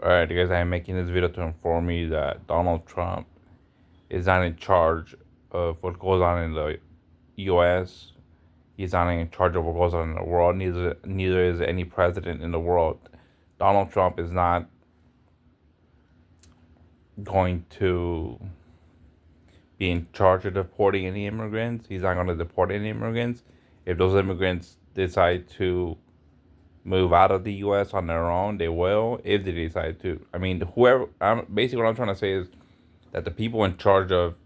Alright, guys, I'm making this video to inform you that Donald Trump is not in charge of what goes on in the U.S. He's not in charge of what goes on in the world. Neither is any president in the world. Donald Trump is not going to be in charge of deporting any immigrants. He's not going to deport any immigrants. If those immigrants decide to move out of the U.S. on their own, they will. If they decide to, I mean, whoever. Basically, what I'm trying to say is that the people in charge of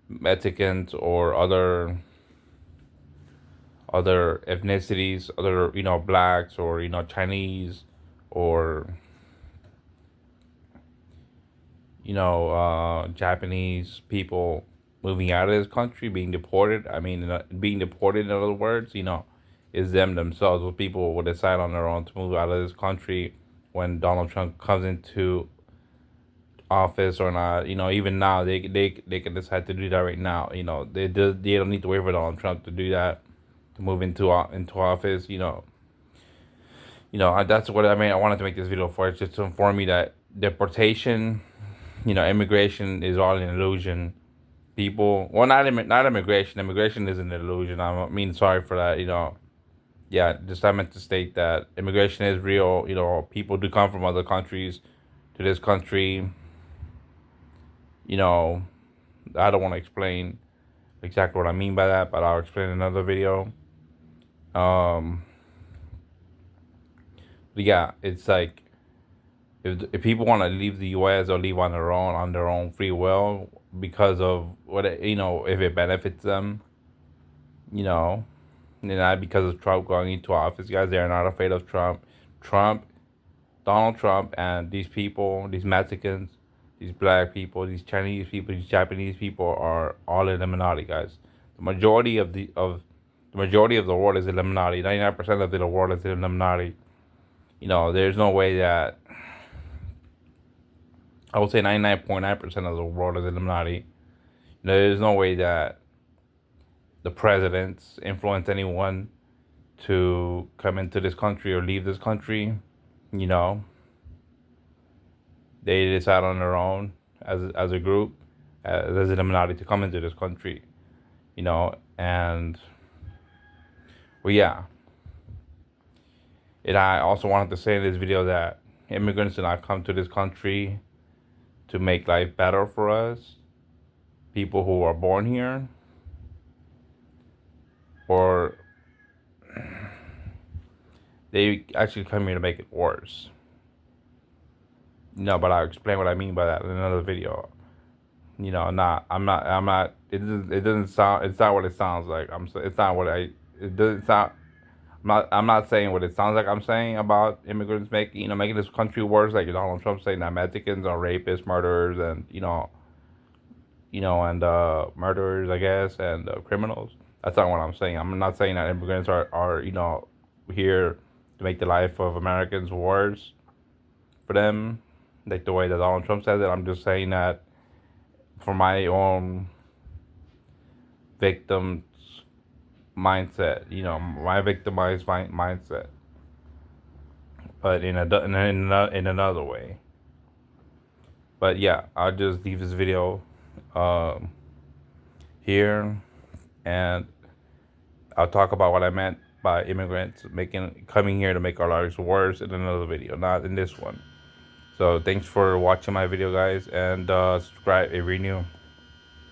Mexicans or other ethnicities, other blacks or Chinese or Japanese people moving out of this country, being deported. I mean, being deported in other words, is them themselves. What people will decide on their own to move out of this country when Donald Trump comes into office or not. Even now they can decide to do that right now. They don't need to wait for Donald Trump to do that to move into office. That's what I mean. I wanted to make this video for. It's just to inform you that deportation, immigration is all an illusion. People, well, not immigration. Immigration is an illusion. I mean, sorry for that. Yeah, just I meant to state that immigration is real. People do come from other countries to this country. I don't want to explain exactly what I mean by that, but I'll explain in another video. But yeah, it's like if people want to leave the U.S. or leave on their own free will because of if it benefits them, you know, and not because of Trump going into office, guys. They are not afraid of Trump. Donald Trump, and these people, these Mexicans, these black people, these Chinese people, these Japanese people are all Illuminati, guys. The majority of the world is Illuminati. 99% of the world is Illuminati. There's no way that I would say 99.9% of the world is Illuminati. There's no way that the presidents influence anyone to come into this country or leave this country. They decide on their own as a group, as Illuminati, to come into this country. And well, yeah. And I also wanted to say in this video that immigrants do not come to this country to make life better for us, people who are born here, or they actually come here to make it worse. But I'll explain what I mean by that in another video. I'm not. It doesn't sound. It's not what it sounds like. It's not what I. It doesn't sound. I'm not saying what it sounds like I'm saying about immigrants making this country worse, like Donald Trump saying that Mexicans are rapists, murderers, and murderers, I guess, and criminals. That's not what I'm saying. I'm not saying that immigrants are here to make the life of Americans worse for them, like the way that Donald Trump says it. I'm just saying that for my own victim mindset, my victimized mindset, but in another way. But yeah, I'll just leave this video here, and I'll talk about what I meant by immigrants coming here to make our lives worse in another video, not in this one. So thanks for watching my video, guys, and subscribe if you're new.